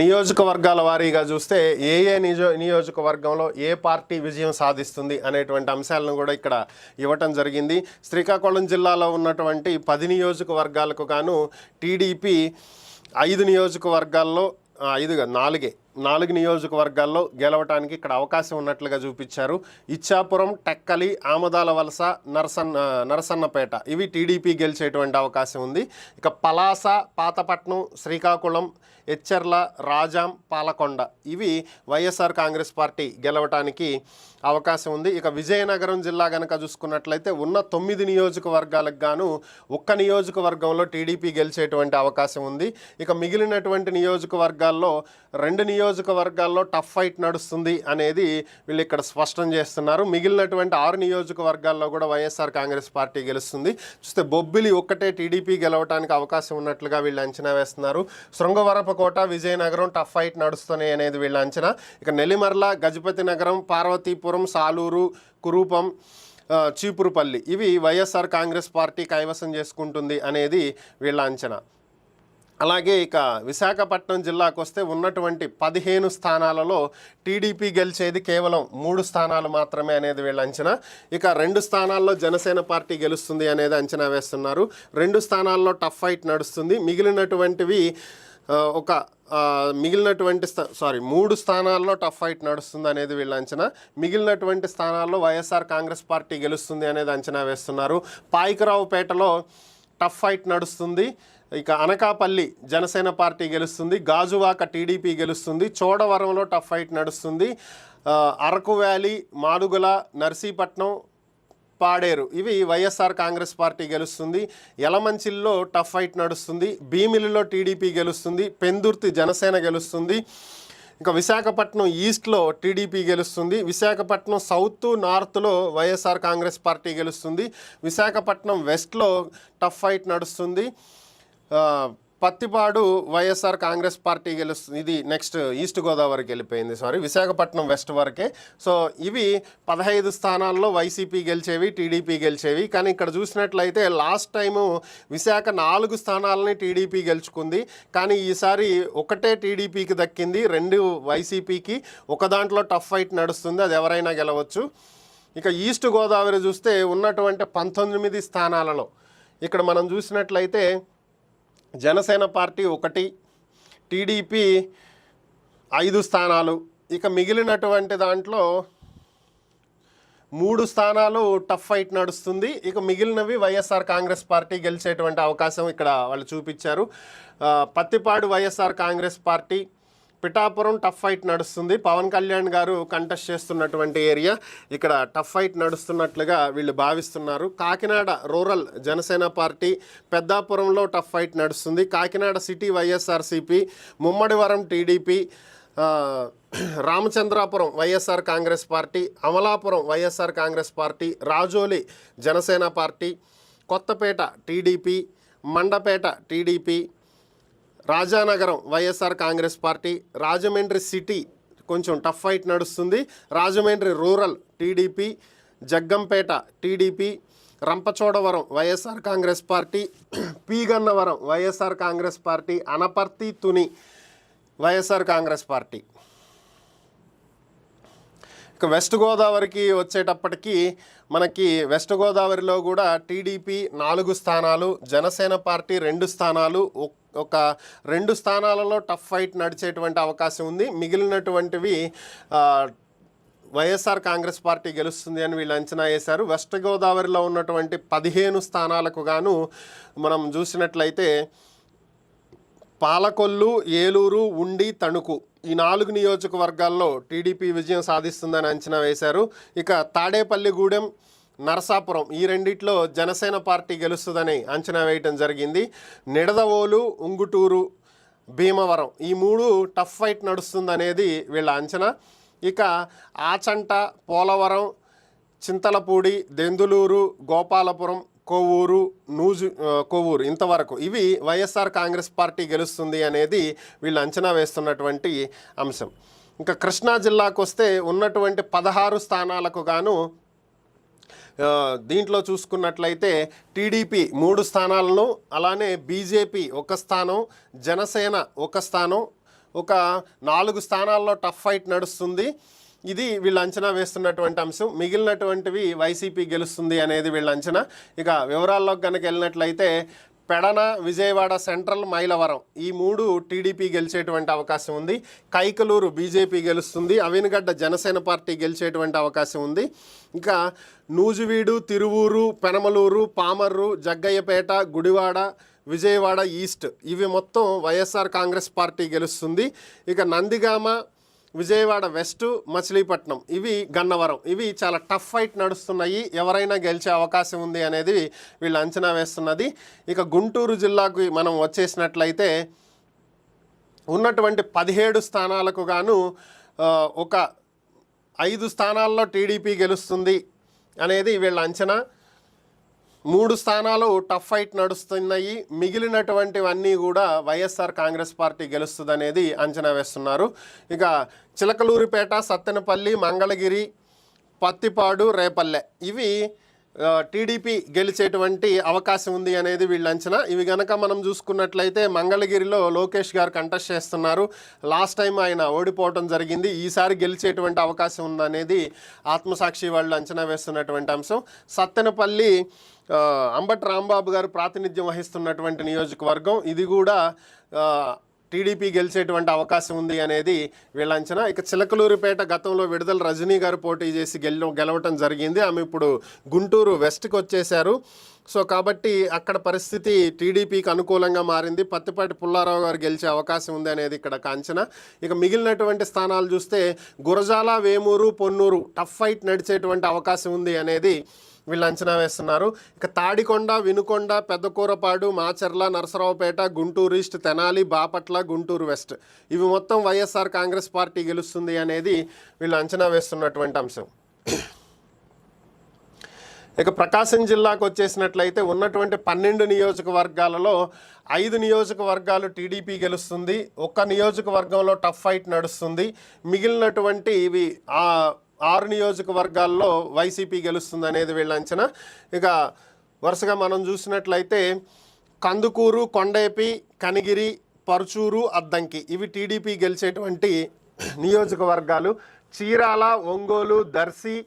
నియోజకవర్గాల వారీగా చూస్తే ఏ ఏ నియోజకవర్గంలో ఏ పార్టీ విజయం సాధిస్తుంది అనేటువంటి అంశాలను కూడా ఇక్కడ ఇవ్వటం జరిగింది. శ్రీకాకుళం జిల్లాలో ఉన్నటువంటి 10 నియోజకవర్గాలకు గాను టీడీపీ 5 నియోజకవర్గాల్లో 4 నియోజకవర్గాల్లో గెలవటానికి ఇక్కడ అవకాశం ఉన్నట్లుగా చూపించారు. ఇచ్చాపురం, టెక్కలి, ఆమదాల వలస, నరసన్నపేట ఇవి టీడీపీ గెలిచేటువంటి అవకాశం ఉంది. ఇక పలాస, పాతపట్నం, శ్రీకాకుళం, ఎచ్చర్ల, రాజాం, పాలకొండ ఇవి వైఎస్ఆర్ కాంగ్రెస్ పార్టీ గెలవటానికి అవకాశం ఉంది. ఇక విజయనగరం జిల్లా కనుక చూసుకున్నట్లయితే ఉన్న 9 నియోజకవర్గాలకు గాను 1 నియోజకవర్గంలో టీడీపీ గెలిచేటువంటి అవకాశం ఉంది. ఇక మిగిలినటువంటి నియోజకవర్గాల్లో 2 నియోజకవర్గాల్లో టఫ్ ఫైట్ నడుస్తుంది అనేది వీళ్ళు ఇక్కడ స్పష్టం చేస్తున్నారు. మిగిలినటువంటి 6 నియోజకవర్గాల్లో కూడా వైఎస్ఆర్ కాంగ్రెస్ పార్టీ గెలుస్తుంది. చూస్తే బొబ్బిలి ఒక్కటే టీడీపీ గెలవడానికి అవకాశం ఉన్నట్లుగా వీళ్ళు అంచనా వేస్తున్నారు. శృంగవరపకోట, విజయనగరం టఫ్ ఫైట్ నడుస్తున్నాయి అనేది వీళ్ళ అంచనా. ఇక నెల్లిమర్ల, గజపతి నగరం, పార్వతీపురం, సాలూరు, కురూపం, చీపురుపల్లి ఇవి వైఎస్ఆర్ కాంగ్రెస్ పార్టీ కైవసం చేసుకుంటుంది అనేది వీళ్ళ అంచనా. అలాగే ఇక విశాఖపట్నం జిల్లాకు వస్తే ఉన్నటువంటి 15 స్థానాలలో టీడీపీ గెలిచేది కేవలం 3 స్థానాలు మాత్రమే అనేది వీళ్ళ అంచనా. ఇక 2 స్థానాల్లో జనసేన పార్టీ గెలుస్తుంది అనేది అంచనా వేస్తున్నారు. 2 స్థానాల్లో టఫ్ ఫైట్ నడుస్తుంది. మిగిలినటువంటివి 3 స్థానాల్లో టఫ్ ఫైట్ నడుస్తుంది అనేది వీళ్ళ అంచనా. మిగిలినటువంటి స్థానాల్లో వైఎస్ఆర్ కాంగ్రెస్ పార్టీ గెలుస్తుంది అనేది అంచనా వేస్తున్నారు. పాయికరావుపేటలో టఫ్ ఫైట్ నడుస్తుంది. ఇక అనకాపల్లి జనసేన పార్టీ గెలుస్తుంది. గాజువాక టీడీపీ గెలుస్తుంది. చోడవరంలో టఫ్ ఫైట్ నడుస్తుంది. అరకు వ్యాలీ, మాడుగుల, నర్సీపట్నం, పాడేరు ఇవి వైఎస్ఆర్ కాంగ్రెస్ పార్టీ గెలుస్తుంది. యలమంచిల్లో టఫ్ ఫైట్ నడుస్తుంది. భీమిలిలో టీడీపీ గెలుస్తుంది. పెందుర్తి జనసేన గెలుస్తుంది. ఇంకా విశాఖపట్నం ఈస్ట్లో టీడీపీ గెలుస్తుంది. విశాఖపట్నం సౌత్, నార్త్లో వైఎస్ఆర్ కాంగ్రెస్ పార్టీ గెలుస్తుంది. విశాఖపట్నం వెస్ట్లో టఫ్ ఫైట్ నడుస్తుంది. పత్తిపాడు వైఎస్ఆర్ కాంగ్రెస్ పార్టీ గెలుస్తుంది. ఇది నెక్స్ట్ ఈస్ట్ గోదావరికి వెళ్ళిపోయింది, విశాఖపట్నం వెస్ట్ వరకే. సో ఇవి 15 స్థానాల్లో వైసీపీ గెలిచేవి, టీడీపీ గెలిచేవి. కానీ ఇక్కడ చూసినట్లయితే లాస్ట్ టైము విశాఖ 4 స్థానాలని టీడీపీ గెలుచుకుంది. కానీ ఈసారి ఒకటే టీడీపీకి దక్కింది, 2 వైసీపీకి. ఒక దాంట్లో టఫ్ ఫైట్ నడుస్తుంది, అది ఎవరైనా గెలవచ్చు. ఇక ఈస్ట్ గోదావరి చూస్తే ఉన్నటువంటి 19 స్థానాలలో ఇక్కడ మనం చూసినట్లయితే జనసేన పార్టీ 1, టీడీపీ 5 స్థానాలు. ఇక మిగిలినటువంటి దాంట్లో 3 స్థానాలు టఫ్ ఫైట్ నడుస్తుంది. ఇక మిగిలినవి వైఎస్ఆర్ కాంగ్రెస్ పార్టీ గెలిచేటువంటి అవకాశం ఇక్కడ వాళ్ళు చూపించారు. Pattipadu YSR Congress party, Pithapuram tough fight నడుస్తుంది. పవన్ కళ్యాణ్ గారు కంటెస్ట్ చేస్తున్నటువంటి ఏరియా, ఇక్కడ టఫ్ ఫైట్ నడుస్తున్నట్లుగా వీళ్ళు భావిస్తున్నారు. కాకినాడ రూరల్ జనసేన పార్టీ, పెద్దాపురంలో టఫ్ ఫైట్ నడుస్తుంది. Kakinada city YSRCP, Mummidivaram TDP, Ramachandrapuram YSR Congress party, Amalapuram YSR Congress party, Razole Janasena party, Kothapeta TDP, Mandapeta TDP, Rajanagaram YSR Congress party, Rajahmundry city కొంచెం టఫ్ ఫైట్ నడుస్తుంది. Rajahmundry rural TDP, Jaggampeta TDP, Rampachodavaram YSR Congress party, P Gannavaram YSR Congress party, Anaparthi, Tuni YSR Congress party. ఇక west గోదావరికి వచ్చేటప్పటికి మనకి వెస్ట్ గోదావరిలో కూడా టీడీపీ 4 స్థానాలు, జనసేన పార్టీ 2 స్థానాలు, ఒక 2 స్థానాలలో టఫ్ ఫైట్ నడిచేటువంటి అవకాశం ఉంది. మిగిలినటువంటివి వైఎస్ఆర్ కాంగ్రెస్ పార్టీ గెలుస్తుంది అని వీళ్ళు అంచనా వేశారు. వెస్ట్ గోదావరిలో ఉన్నటువంటి 15 స్థానాలకు గాను మనం చూసినట్లయితే పాలకొల్లు, ఏలూరు, ఉండి, తణుకు ఈ 4 నియోజకవర్గాల్లో టీడీపీ విజయం సాధిస్తుందని అంచనా వేశారు. ఇక తాడేపల్లిగూడెం, నరసాపురం ఈ రెండిట్లో జనసేన పార్టీ గెలుస్తుందని అంచనా వేయటం జరిగింది. నిడదవోలు, ఉంగుటూరు, భీమవరం ఈ 3 టఫ్ ఫైట్ నడుస్తుందనేది వీళ్ళ అంచనా. ఇక ఆచంట, పోలవరం, చింతలపూడి, దెందులూరు, గోపాలపురం, కొవ్వూరు ఇంతవరకు ఇవి వైఎస్ఆర్ కాంగ్రెస్ పార్టీ గెలుస్తుంది అనేది వీళ్ళు అంచనా వేస్తున్నటువంటి అంశం. ఇంకా కృష్ణా జిల్లాకు వస్తే ఉన్నటువంటి 16 స్థానాలకు గాను దీంట్లో చూసుకున్నట్లయితే టీడీపీ 3 స్థానాలను, అలానే బీజేపీ 1 స్థానం, జనసేన 1 స్థానం, ఒక 4 స్థానాల్లో టఫ్ ఫైట్ నడుస్తుంది. ఇది వీళ్ళు అంచనా వేస్తున్నటువంటి అంశం. మిగిలినటువంటివి వైసీపీ గెలుస్తుంది అనేది వీళ్ళ అంచనా. ఇక వివరాల్లోకి కనుక వెళ్ళినట్లయితే పెడన, విజయవాడ సెంట్రల్, మైలవరం ఈ 3 టీడీపీ గెలిచేటువంటి అవకాశం ఉంది. కైకలూరు బీజేపీ గెలుస్తుంది. అవినగడ్డ జనసేన పార్టీ గెలిచేటువంటి అవకాశం ఉంది. ఇంకా నూజివీడు, తిరువూరు, పెనమలూరు, పామర్రు, జగ్గయ్యపేట, గుడివాడ, విజయవాడ ఈస్ట్ ఇవి మొత్తం వైఎస్ఆర్ కాంగ్రెస్ పార్టీ గెలుస్తుంది. ఇక నందిగామ, విజయవాడ వెస్ట్, మచిలీపట్నం ఇవి, గన్నవరం ఇవి చాలా టఫ్ ఫైట్ నడుస్తున్నాయి. ఎవరైనా గెలిచే అవకాశం ఉంది అనేది వీళ్ళు అంచనా వేస్తున్నది. ఇక గుంటూరు జిల్లాకు మనం వచ్చేసినట్లయితే ఉన్నటువంటి 17 స్థానాలకు గాను ఒక 5 స్థానాల్లో టీడీపీ గెలుస్తుంది అనేది వీళ్ళ అంచనా. 3 స్థానాలు టఫ్ ఫైట్ నడుస్తున్నాయి. మిగిలినటువంటివన్నీ కూడా వైఎస్ఆర్ కాంగ్రెస్ పార్టీ గెలుస్తుంది అనేది అంచనా వేస్తున్నారు. ఇక చిలకలూరిపేట, సత్తెనపల్లి, మంగళగిరి, పత్తిపాడు, రేపల్లె ఇవి టీడీపీ గెలిచేటువంటి అవకాశం ఉంది అనేది వీళ్ళ అంచనా. ఇవి గనక మనం చూసుకున్నట్లయితే మంగళగిరిలో లోకేష్ గారు కంటెస్ట్ చేస్తున్నారు. లాస్ట్ టైం ఆయన ఓడిపోవడం జరిగింది. ఈసారి గెలిచేటువంటి అవకాశం ఉందనేది ఆత్మసాక్షి వాళ్ళు అంచనా వేస్తున్నటువంటి అంశం. సత్తెనపల్లి అంబటి రాంబాబు గారు ప్రాతినిధ్యం వహిస్తున్నటువంటి నియోజకవర్గం. ఇది కూడా టీడీపీ గెలిచేటువంటి అవకాశం ఉంది అనేది వీళ్ళ అంచనా. ఇక చిలకలూరిపేట గతంలో విడుదల రజనీ గారు పోటీ చేసి గెలవటం జరిగింది. ఆమె ఇప్పుడు గుంటూరు వెస్ట్కి వచ్చేశారు. సో కాబట్టి అక్కడ పరిస్థితి టీడీపీకి అనుకూలంగా మారింది. పత్తిపాటి పుల్లారావు గారు గెలిచే అవకాశం ఉంది అనేది ఇక్కడ అంచనా. ఇక మిగిలినటువంటి స్థానాలు చూస్తే గురజాల, వేమూరు, పొన్నూరు టఫ్ ఫైట్ నడిచేటువంటి అవకాశం ఉంది అనేది వీళ్ళు అంచనా వేస్తున్నారు. ఇక తాడికొండ, వినుకొండ, పెద్దకూరపాడు, మాచర్ల, నరసరావుపేట, గుంటూరు ఈస్ట్, తెనాలి, బాపట్ల, గుంటూరు వెస్ట్ ఇవి మొత్తం వైఎస్ఆర్ కాంగ్రెస్ పార్టీ గెలుస్తుంది అనేది వీళ్ళు అంచనా వేస్తున్నటువంటి అంశం. ఇక ప్రకాశం జిల్లాకు వచ్చేసినట్లయితే ఉన్నటువంటి 12 నియోజకవర్గాలలో 5 నియోజకవర్గాలు టీడీపీ గెలుస్తుంది. ఒక్క నియోజకవర్గంలో టఫ్ ఫైట్ నడుస్తుంది. మిగిలినటువంటి ఇవి 6 నియోజకవర్గాల్లో వైసీపీ గెలుస్తుంది అనేది వీళ్ళ అంచనా. ఇక వరుసగా మనం చూసినట్లయితే కందుకూరు, కొండేపి, కనిగిరి, పరుచూరు, అద్దంకి ఇవి టీడీపీ గెలిచేటువంటి నియోజకవర్గాలు. చీరాల, ఒంగోలు, దర్శి,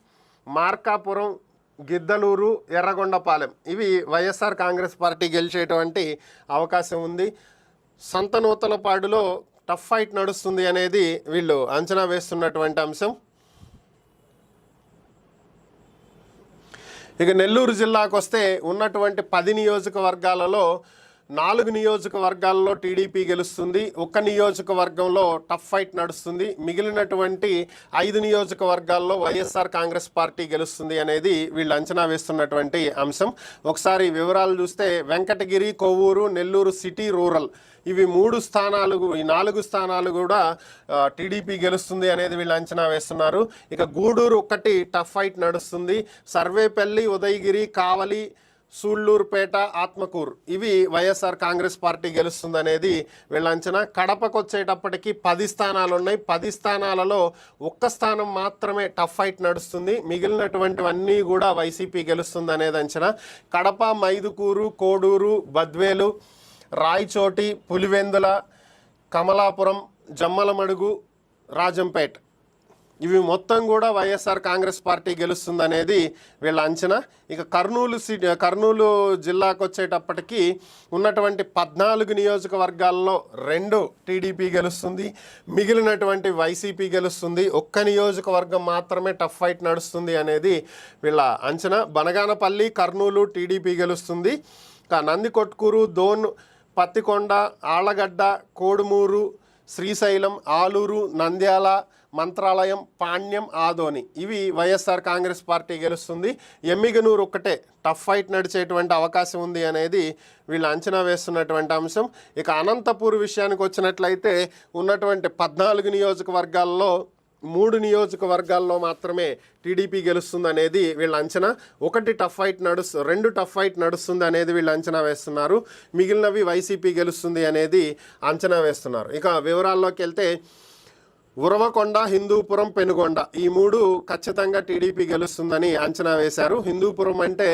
మార్కాపురం, గిద్దలూరు, ఎర్రగొండపాలెం ఇవి వైఎస్ఆర్ కాంగ్రెస్ పార్టీ గెలిచేటువంటి అవకాశం ఉంది. సంతనూతలపాడులో టఫ్ ఫైట్ నడుస్తుంది అనేది వీళ్ళు అంచనా వేస్తున్నటువంటి అంశం. ఇక నెల్లూరు జిల్లాకు వస్తే ఉన్నటువంటి 10 నియోజకవర్గాలలో 4 నియోజకవర్గాల్లో టీడీపీ గెలుస్తుంది. ఒక్క నియోజకవర్గంలో టఫ్ ఫైట్ నడుస్తుంది. మిగిలినటువంటి 5 నియోజకవర్గాల్లో వైఎస్ఆర్ కాంగ్రెస్ పార్టీ గెలుస్తుంది అనేది వీళ్ళు అంచనా వేస్తున్నటువంటి అంశం. ఒకసారి వివరాలు చూస్తే వెంకటగిరి, కొవ్వూరు, నెల్లూరు సిటీ, రూరల్ ఇవి 3 స్థానాలు, ఈ 4 స్థానాలు కూడా టీడీపీ గెలుస్తుంది అనేది వీళ్ళు అంచనా వేస్తున్నారు. ఇక గూడూరు ఒక్కటి టఫ్ ఫైట్ నడుస్తుంది. సర్వేపల్లి, ఉదయగిరి, కావలి, సూళ్ళూరుపేట, ఆత్మకూరు ఇవి వైఎస్ఆర్ కాంగ్రెస్ పార్టీ గెలుస్తుంది అనేది వీళ్ళ అంచనా. కడపకు వచ్చేటప్పటికి 10 స్థానాలు ఉన్నాయి. 10 స్థానాలలో ఒక్క స్థానం మాత్రమే టఫ్ ఫైట్ నడుస్తుంది. మిగిలినటువంటివన్నీ కూడా వైసీపీ గెలుస్తుంది అనేది అంచనా. కడప, మైదుకూరు, కోడూరు, బద్వేలు, రాయచోటి, పులివెందుల, కమలాపురం, జమ్మలమడుగు, రాజంపేట ఇవి మొత్తం కూడా వైఎస్ఆర్ కాంగ్రెస్ పార్టీ గెలుస్తుంది అనేది వీళ్ళ అంచనా. ఇక కర్నూలు జిల్లాకు వచ్చేటప్పటికి ఉన్నటువంటి 14 నియోజకవర్గాల్లో 2 టీడీపీ గెలుస్తుంది. మిగిలినటువంటి వైసీపీ గెలుస్తుంది. ఒక్క నియోజకవర్గం మాత్రమే టఫ్ ఫైట్ నడుస్తుంది అనేది వీళ్ళ అంచనా. బనగానపల్లి, కర్నూలు టీడీపీ గెలుస్తుంది. ఇక నందికొట్కూరు, దోన్, పత్తికొండ, ఆళ్లగడ్డ, కోడుమూరు, శ్రీశైలం, ఆలూరు, నంద్యాల, మంత్రాలయం, పాణ్యం, ఆదోని ఇవి వైఎస్ఆర్ కాంగ్రెస్ పార్టీ గెలుస్తుంది. ఎమ్మిగనూరు ఒక్కటే టఫ్ ఫైట్ నడిచేటువంటి అవకాశం ఉంది అనేది వీళ్ళు అంచనా వేస్తున్నటువంటి అంశం. ఇక అనంతపూర్ విషయానికి వచ్చినట్లయితే ఉన్నటువంటి 14 నియోజకవర్గాల్లో 3 నియోజకవర్గాల్లో మాత్రమే టీడీపీ గెలుస్తుంది అనేది వీళ్ళ అంచనా. 2 టఫ్ ఫైట్ నడుస్తుంది అనేది వీళ్ళు అంచనా వేస్తున్నారు. మిగిలినవి వైసీపీ గెలుస్తుంది అనేది అంచనా వేస్తున్నారు. ఇక వివరాల్లోకి వెళ్తే ఉరవకొండ, హిందూపురం, పెనుగొండ ఈ మూడు ఖచ్చితంగా టీడీపీ గెలుస్తుందని అంచనా వేశారు. హిందూపురం అంటే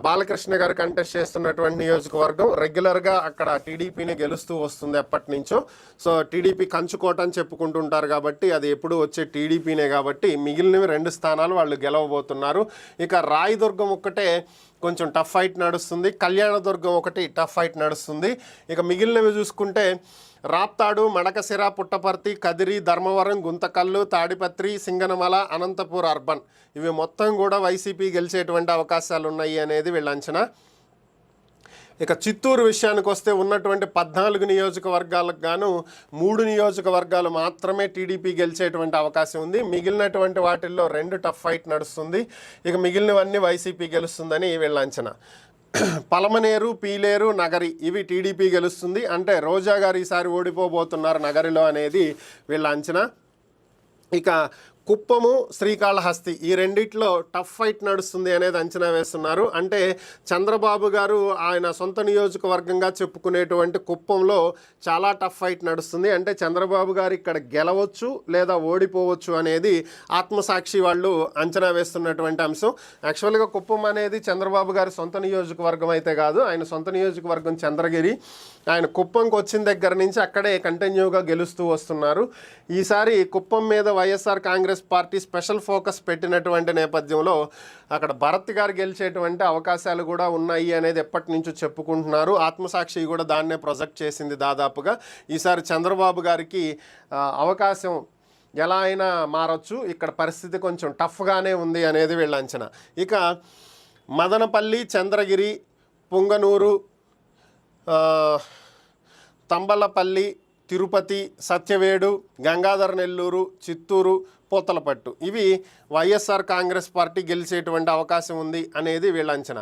బాలకృష్ణ గారు కంటెస్ట్ చేస్తున్నటువంటి నియోజకవర్గం. రెగ్యులర్గా అక్కడ టీడీపీని గెలుస్తూ వస్తుంది ఎప్పటి నుంచో. సో టీడీపీ కంచుకోట అని చెప్పుకుంటుంటారు కాబట్టి అది ఎప్పుడు వచ్చే టీడీపీనే కాబట్టి మిగిలినవి 2 స్థానాలు వాళ్ళు గెలవబోతున్నారు. ఇక రాయదుర్గం ఒక్కటే కొంచెం టఫ్ ఫైట్ నడుస్తుంది. కళ్యాణదుర్గం ఒకటి టఫ్ ఫైట్ నడుస్తుంది. ఇక మిగిలినవి చూసుకుంటే రాప్తాడు, మడకసిర, పుట్టపర్తి, కదిరి, ధర్మవరం, గుంతకల్లు, తాడిపత్రి, సింగనమల, అనంతపూర్ అర్బన్ ఇవి మొత్తం కూడా వైసీపీ గెలిచేటువంటి అవకాశాలు ఉన్నాయి అనేది వీళ్ళ అంచనా. ఇక చిత్తూరు విషయానికి వస్తే ఉన్నటువంటి 14 నియోజకవర్గాలకు గాను 3 నియోజకవర్గాలు మాత్రమే టీడీపీ గెలిచేటువంటి అవకాశం ఉంది. మిగిలినటువంటి వాటిల్లో 2 టఫ్ ఫైట్ నడుస్తుంది. ఇక మిగిలినవన్నీ వైసీపీ గెలుస్తుందని వీళ్ళ అంచనా. పలమనేరు, పీలేరు, నగరి ఇవి టీడీపీ గెలుస్తుంది. అంటే రోజా గారు ఈసారి ఓడిపోబోతున్నారు నగరిలో అనేది వీళ్ళ అంచనా. ఇక కుప్పము, శ్రీకాళహస్తి ఈ రెండిట్లో టఫ్ ఫైట్ నడుస్తుంది అనేది అంచనా వేస్తున్నారు. అంటే చంద్రబాబు గారు ఆయన సొంత నియోజకవర్గంగా చెప్పుకునేటువంటి కుప్పంలో చాలా టఫ్ ఫైట్ నడుస్తుంది. అంటే చంద్రబాబు గారు ఇక్కడ గెలవచ్చు లేదా ఓడిపోవచ్చు అనేది ఆత్మసాక్షి వాళ్ళు అంచనా వేస్తున్నటువంటి అంశం. యాక్చువల్గా కుప్పం అనేది చంద్రబాబు గారి సొంత నియోజకవర్గం అయితే కాదు, ఆయన సొంత నియోజకవర్గం చంద్రగిరి. ఆయన కుప్పంకి వచ్చిన దగ్గర నుంచి అక్కడే కంటిన్యూగా గెలుస్తూ వస్తున్నారు. ఈసారి కుప్పం మీద YSR Congress party special focus పెట్టినటువంటి నేపథ్యంలో అక్కడ భరత్ గారు గెలిచేటువంటి అవకాశాలు కూడా ఉన్నాయి అనేది ఎప్పటి నుంచో చెప్పుకుంటున్నారు. ఆత్మసాక్షి కూడా దాన్నే ప్రొజెక్ట్ చేసింది దాదాపుగా. ఈసారి చంద్రబాబు గారికి అవకాశం ఎలా అయినా మారచ్చు, ఇక్కడ పరిస్థితి కొంచెం టఫ్గానే ఉంది అనేది వీళ్ళ అంచనా. ఇక మదనపల్లి, చంద్రగిరి, పుంగనూరు, తంబలపల్లి, తిరుపతి, సత్యవేడు, గంగాధర నెల్లూరు, చిత్తూరు, పూతలపట్టు ఇవి వైఎస్ఆర్ కాంగ్రెస్ పార్టీ గెలిచేటువంటి అవకాశం ఉంది అనేది వీళ్ళ అంచనా.